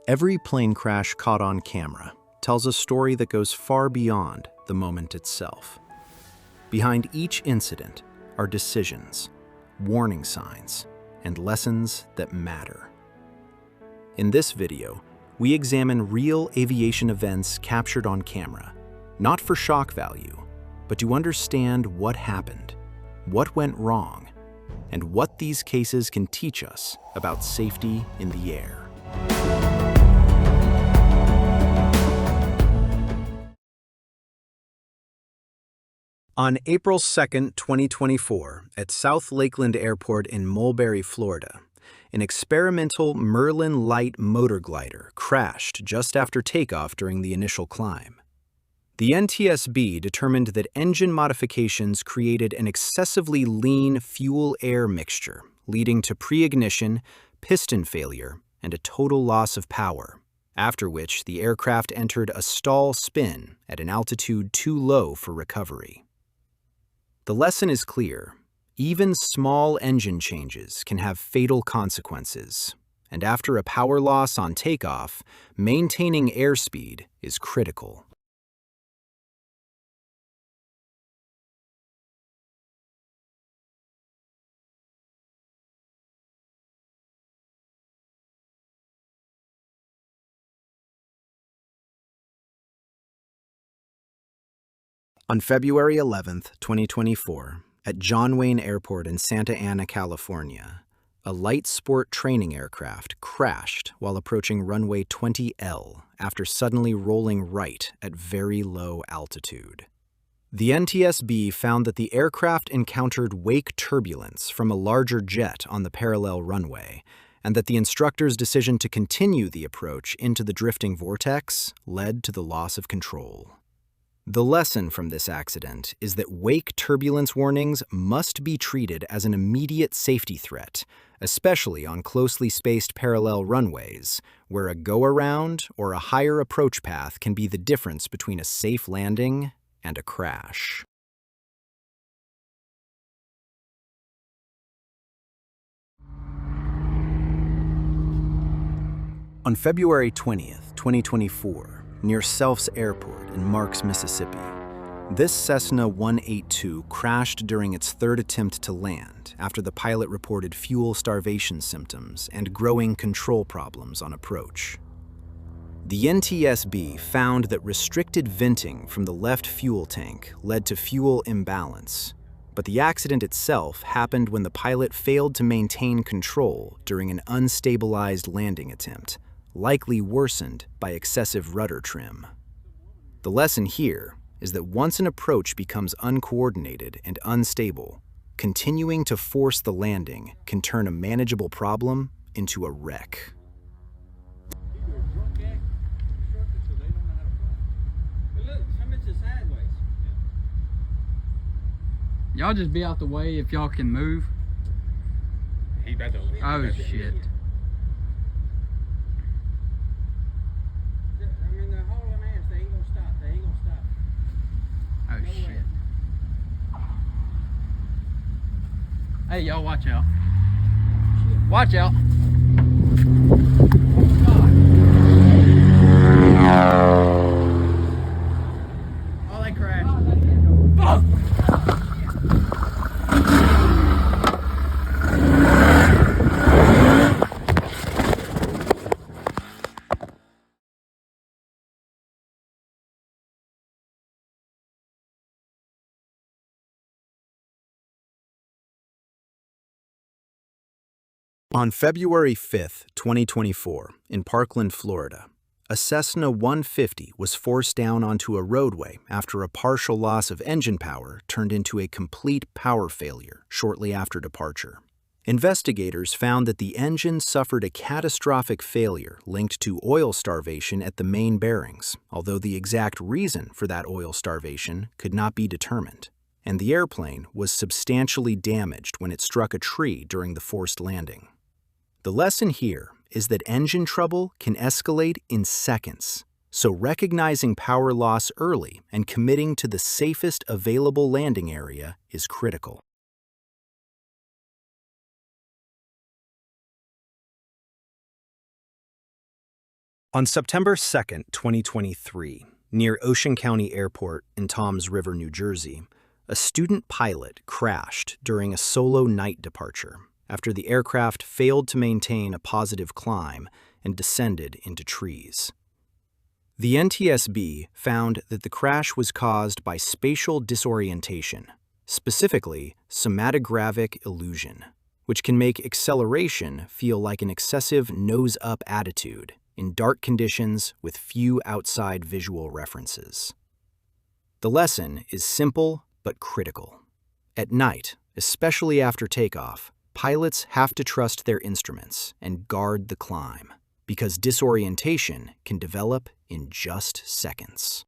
Every plane crash caught on camera tells a story that goes far beyond the moment itself. Behind each incident are decisions, warning signs, and lessons that matter. In this video, we examine real aviation events captured on camera, not for shock value, but to understand what happened, what went wrong, and what these cases can teach us about safety in the air. On April 2, 2024, at South Lakeland Airport in Mulberry, Florida, an experimental Merlin Light Motorglider crashed just after takeoff during the initial climb. The NTSB determined that engine modifications created an excessively lean fuel-air mixture, leading to pre-ignition, piston failure, and a total loss of power, after which the aircraft entered a stall spin at an altitude too low for recovery. The lesson is clear. Even small engine changes can have fatal consequences, and after a power loss on takeoff, maintaining airspeed is critical. On February 11, 2024, at John Wayne Airport in Santa Ana, California, a light sport training aircraft crashed while approaching runway 20L after suddenly rolling right at very low altitude. The NTSB found that the aircraft encountered wake turbulence from a larger jet on the parallel runway, and that the instructor's decision to continue the approach into the drifting vortex led to the loss of control. The lesson from this accident is that wake turbulence warnings must be treated as an immediate safety threat, especially on closely spaced parallel runways, where a go-around or a higher approach path can be the difference between a safe landing and a crash. On February 20th, 2024, near Self's Airport in Marks, Mississippi, this Cessna 182 crashed during its third attempt to land after the pilot reported fuel starvation symptoms and growing control problems on approach. The NTSB found that restricted venting from the left fuel tank led to fuel imbalance, but the accident itself happened when the pilot failed to maintain control during an unstabilized landing attempt, likely worsened by excessive rudder trim. The lesson here is that once an approach becomes uncoordinated and unstable, continuing to force the landing can turn a manageable problem into a wreck. Y'all just be out the way if y'all can move. Oh shit. Oh shit. Hey, y'all, watch out. Watch out. Oh, they crashed. Fuck! On February 5, 2024, in Parkland, Florida, a Cessna 150 was forced down onto a roadway after a partial loss of engine power turned into a complete power failure shortly after departure. Investigators found that the engine suffered a catastrophic failure linked to oil starvation at the main bearings, although the exact reason for that oil starvation could not be determined, and the airplane was substantially damaged when it struck a tree during the forced landing. The lesson here is that engine trouble can escalate in seconds, so recognizing power loss early and committing to the safest available landing area is critical. On September 2nd, 2023, near Ocean County Airport in Toms River, New Jersey, a student pilot crashed during a solo night departure after the aircraft failed to maintain a positive climb and descended into trees. The NTSB found that the crash was caused by spatial disorientation, specifically somatogravic illusion, which can make acceleration feel like an excessive nose-up attitude in dark conditions with few outside visual references. The lesson is simple but critical. At night, especially after takeoff, pilots have to trust their instruments and guard the climb, because disorientation can develop in just seconds.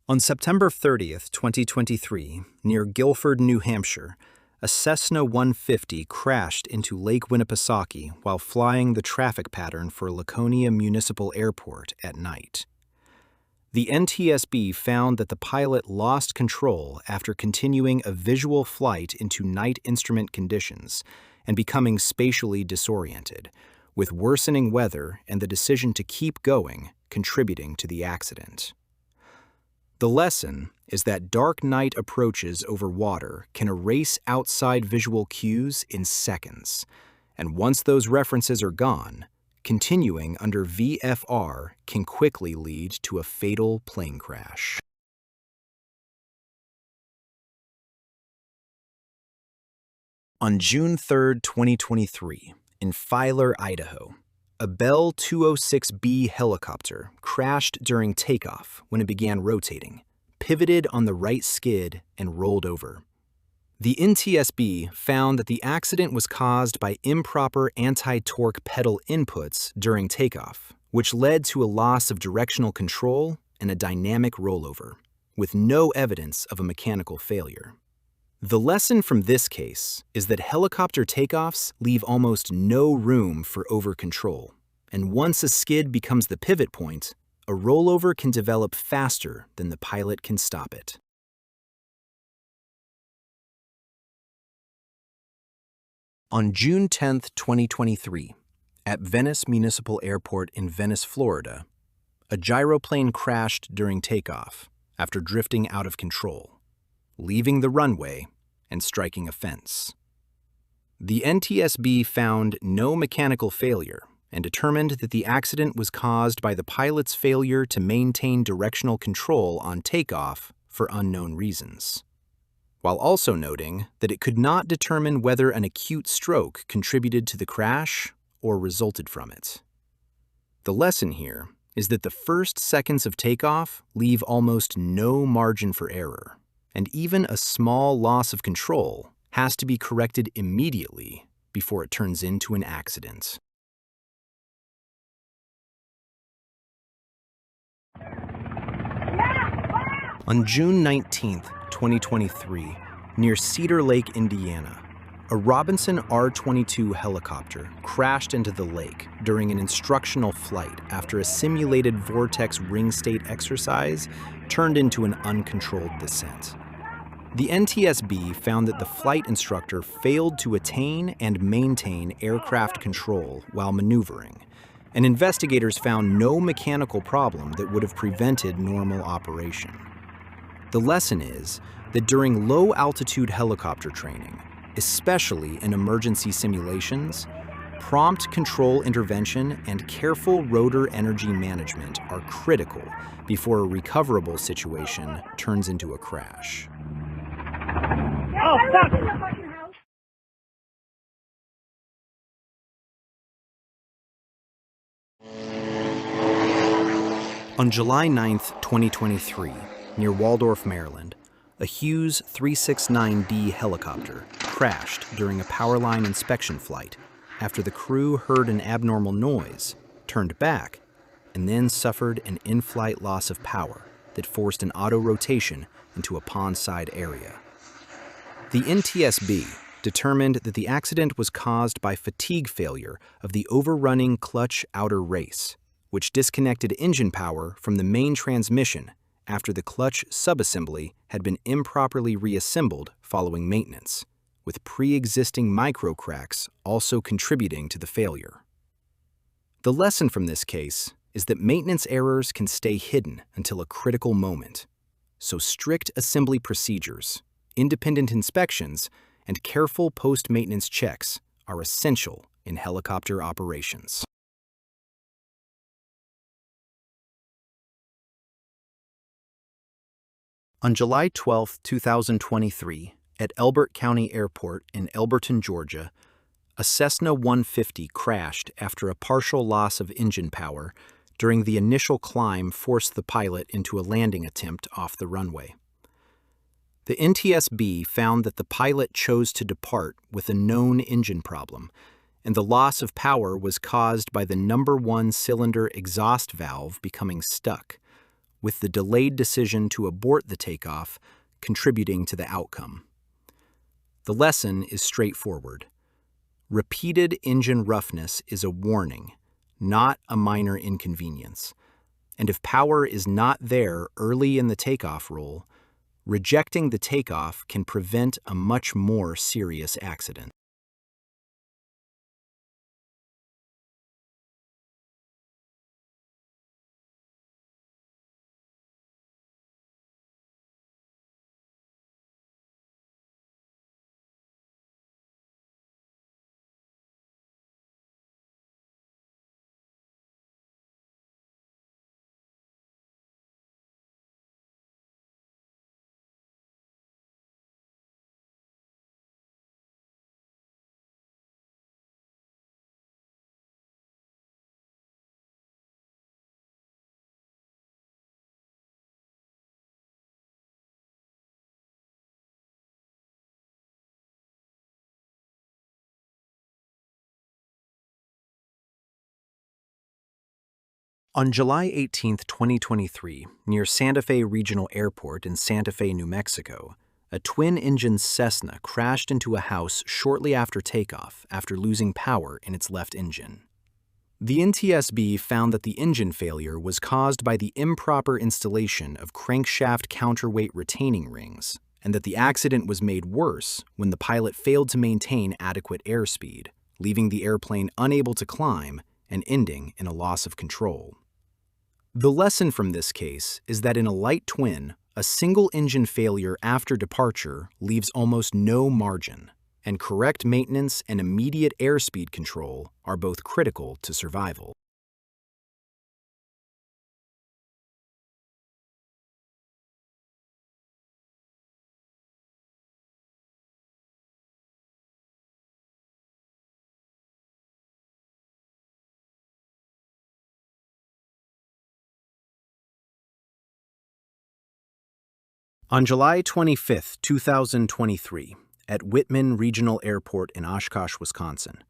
On September 30th, 2023, near Gilford, New Hampshire, a Cessna 150 crashed into Lake Winnipesaukee while flying the traffic pattern for Laconia Municipal Airport at night. The NTSB found that the pilot lost control after continuing a visual flight into night instrument conditions and becoming spatially disoriented, with worsening weather and the decision to keep going contributing to the accident. The lesson is that dark night approaches over water can erase outside visual cues in seconds, and once those references are gone, continuing under VFR can quickly lead to a fatal plane crash. On June 3, 2023, in Filer, Idaho, a Bell 206B helicopter crashed during takeoff when it began rotating, pivoted on the right skid, and rolled over. The NTSB found that the accident was caused by improper anti-torque pedal inputs during takeoff, which led to a loss of directional control and a dynamic rollover, with no evidence of a mechanical failure. The lesson from this case is that helicopter takeoffs leave almost no room for over-control, and once a skid becomes the pivot point, a rollover can develop faster than the pilot can stop it. On June 10, 2023, at Venice Municipal Airport in Venice, Florida, a gyroplane crashed during takeoff after drifting out of control, leaving the runway and striking a fence. The NTSB found no mechanical failure and determined that the accident was caused by the pilot's failure to maintain directional control on takeoff for unknown reasons, while also noting that it could not determine whether an acute stroke contributed to the crash or resulted from it. The lesson here is that the first seconds of takeoff leave almost no margin for error, and even a small loss of control has to be corrected immediately before it turns into an accident. On June 19, 2023, near Cedar Lake, Indiana, a Robinson R-22 helicopter crashed into the lake during an instructional flight after a simulated vortex ring state exercise turned into an uncontrolled descent. The NTSB found that the flight instructor failed to attain and maintain aircraft control while maneuvering, and investigators found no mechanical problem that would have prevented normal operation. The lesson is that during low-altitude helicopter training, especially in emergency simulations, prompt control intervention and careful rotor energy management are critical before a recoverable situation turns into a crash. Oh, stop! On July 9, 2023, near Waldorf, Maryland, a Hughes 369D helicopter crashed during a Powerline inspection flight after the crew heard an abnormal noise, turned back, and then suffered an in-flight loss of power that forced an auto-rotation into a pondside area. The NTSB determined that the accident was caused by fatigue failure of the overrunning clutch outer race, which disconnected engine power from the main transmission after the clutch subassembly had been improperly reassembled following maintenance, with pre-existing microcracks also contributing to the failure. The lesson from this case is that maintenance errors can stay hidden until a critical moment, so strict assembly procedures, independent inspections, and careful post-maintenance checks are essential in helicopter operations. On July 12, 2023, at Elbert County Airport in Elberton, Georgia, a Cessna 150 crashed after a partial loss of engine power during the initial climb forced the pilot into a landing attempt off the runway. The NTSB found that the pilot chose to depart with a known engine problem, and the loss of power was caused by the number 1 cylinder exhaust valve becoming stuck, with the delayed decision to abort the takeoff contributing to the outcome. The lesson is straightforward. Repeated engine roughness is a warning, not a minor inconvenience. And if power is not there early in the takeoff roll, rejecting the takeoff can prevent a much more serious accident. On July 18, 2023, near Santa Fe Regional Airport in Santa Fe, New Mexico, a twin-engine Cessna crashed into a house shortly after takeoff after losing power in its left engine. The NTSB found that the engine failure was caused by the improper installation of crankshaft counterweight retaining rings, and that the accident was made worse when the pilot failed to maintain adequate airspeed, leaving the airplane unable to climb and ending in a loss of control. The lesson from this case is that in a light twin, a single engine failure after departure leaves almost no margin, and correct maintenance and immediate airspeed control are both critical to survival. On July 25, 2023, at Whitman Regional Airport in Oshkosh, Wisconsin,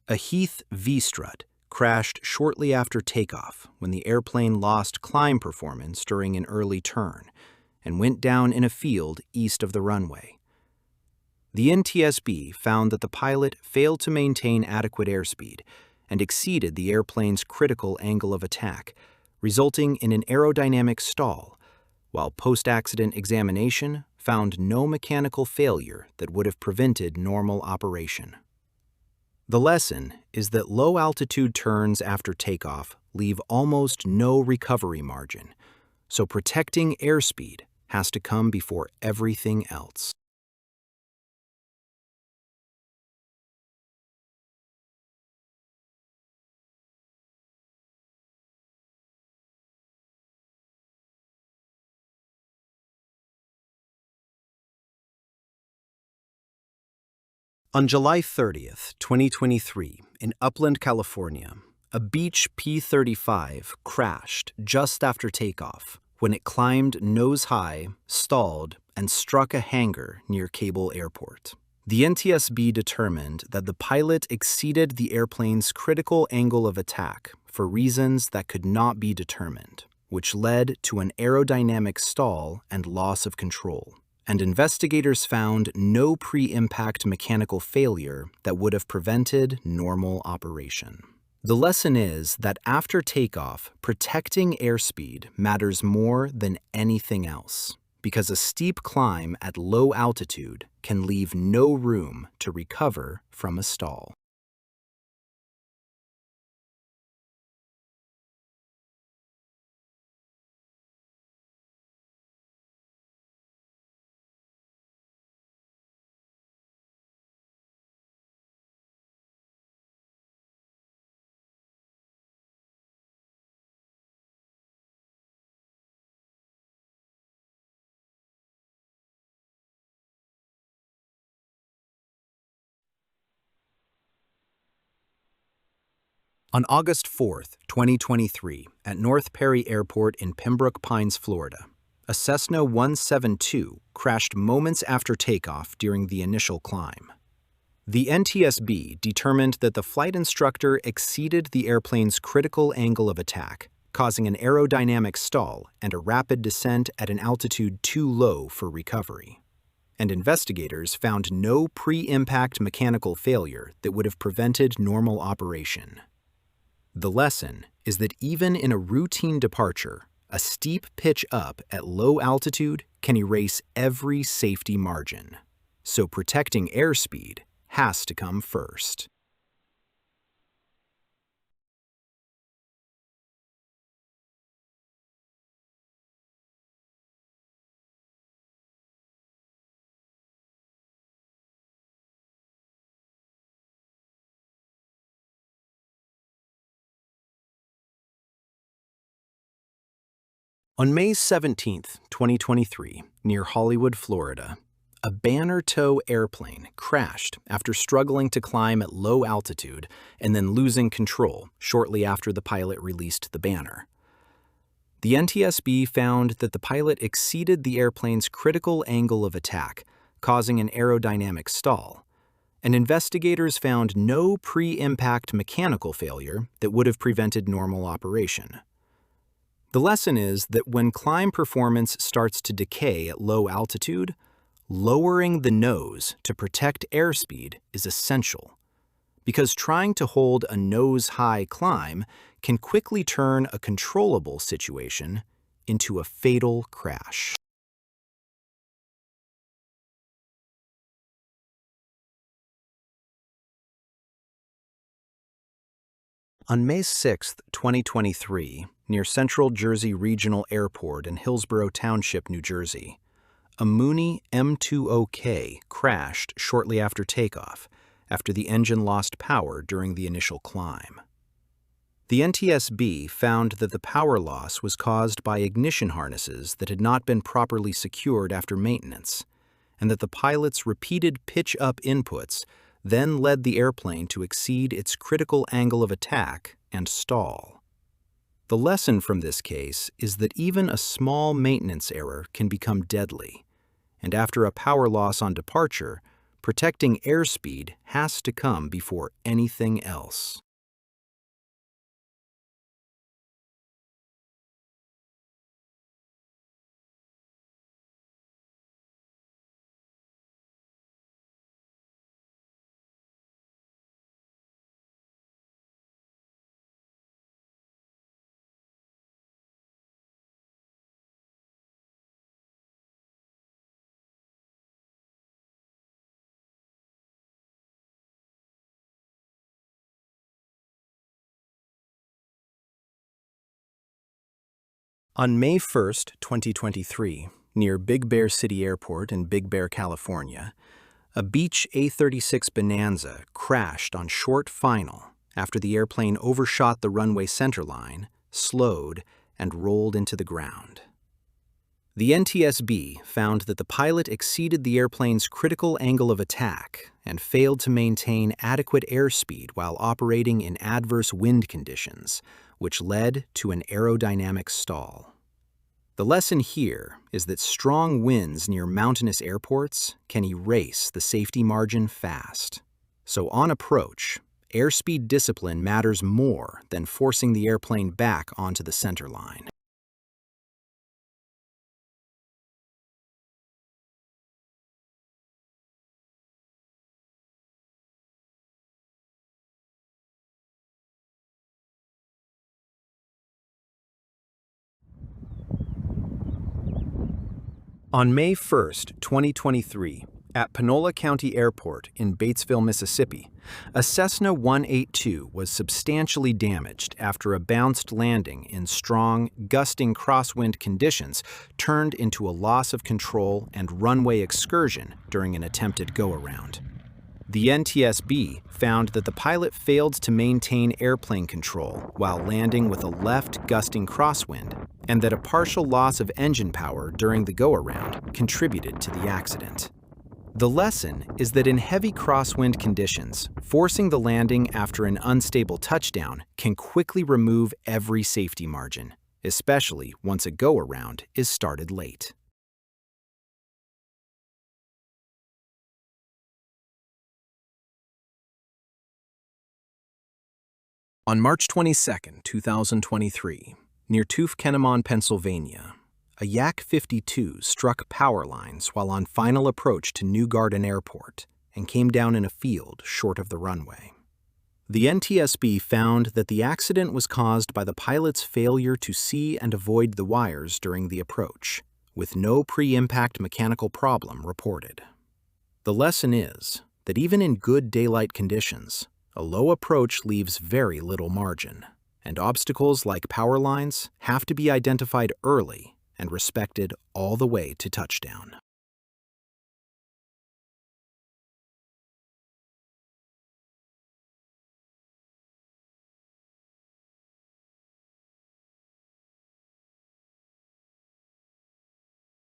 a Heath V-strut crashed shortly after takeoff when the airplane lost climb performance during an early turn and went down in a field east of the runway. The NTSB found that the pilot failed to maintain adequate airspeed and exceeded the airplane's critical angle of attack, resulting in an aerodynamic stall, while post-accident examination found no mechanical failure that would have prevented normal operation. The lesson is that low-altitude turns after takeoff leave almost no recovery margin, so protecting airspeed has to come before everything else. On July 30, 2023, in Upland, California, a Beech P-35 crashed just after takeoff when it climbed nose-high, stalled, and struck a hangar near Cable Airport. The NTSB determined that the pilot exceeded the airplane's critical angle of attack for reasons that could not be determined, which led to an aerodynamic stall and loss of control, and investigators found no pre-impact mechanical failure that would have prevented normal operation. The lesson is that after takeoff, protecting airspeed matters more than anything else, because a steep climb at low altitude can leave no room to recover from a stall. On August 4, 2023, at North Perry Airport in Pembroke Pines, Florida, a Cessna 172 crashed moments after takeoff during the initial climb. The NTSB determined that the flight instructor exceeded the airplane's critical angle of attack, causing an aerodynamic stall and a rapid descent at an altitude too low for recovery. And investigators found no pre-impact mechanical failure that would have prevented normal operation. The lesson is that even in a routine departure, a steep pitch up at low altitude can erase every safety margin. So protecting airspeed has to come first. On May 17, 2023, near Hollywood, Florida, a banner tow airplane crashed after struggling to climb at low altitude and then losing control shortly after the pilot released the banner. The NTSB found that the pilot exceeded the airplane's critical angle of attack, causing an aerodynamic stall, and investigators found no pre-impact mechanical failure that would have prevented normal operation. The lesson is that when climb performance starts to decay at low altitude, lowering the nose to protect airspeed is essential, because trying to hold a nose-high climb can quickly turn a controllable situation into a fatal crash. On May 6, 2023, near Central Jersey Regional Airport in Hillsborough Township, New Jersey, a Mooney M20K crashed shortly after takeoff after the engine lost power during the initial climb. The NTSB found that the power loss was caused by ignition harnesses that had not been properly secured after maintenance, and that the pilot's repeated pitch-up inputs then led the airplane to exceed its critical angle of attack and stall. The lesson from this case is that even a small maintenance error can become deadly, and after a power loss on departure, protecting airspeed has to come before anything else. On May 1, 2023, near Big Bear City Airport in Big Bear, California, a Beech A36 Bonanza crashed on short final after the airplane overshot the runway centerline, slowed, and rolled into the ground. The NTSB found that the pilot exceeded the airplane's critical angle of attack and failed to maintain adequate airspeed while operating in adverse wind conditions, which led to an aerodynamic stall. The lesson here is that strong winds near mountainous airports can erase the safety margin fast. So on approach, airspeed discipline matters more than forcing the airplane back onto the centerline. On May 1, 2023, at Panola County Airport in Batesville, Mississippi, a Cessna 182 was substantially damaged after a bounced landing in strong, gusting crosswind conditions turned into a loss of control and runway excursion during an attempted go-around. The NTSB found that the pilot failed to maintain airplane control while landing with a left gusting crosswind, and that a partial loss of engine power during the go-around contributed to the accident. The lesson is that in heavy crosswind conditions, forcing the landing after an unstable touchdown can quickly remove every safety margin, especially once a go-around is started late. On March 22, 2023, near Toughkenamon, Pennsylvania, a Yak-52 struck power lines while on final approach to New Garden Airport and came down in a field short of the runway. The NTSB found that the accident was caused by the pilot's failure to see and avoid the wires during the approach, with no pre-impact mechanical problem reported. The lesson is that even in good daylight conditions, a low approach leaves very little margin, and obstacles like power lines have to be identified early and respected all the way to touchdown.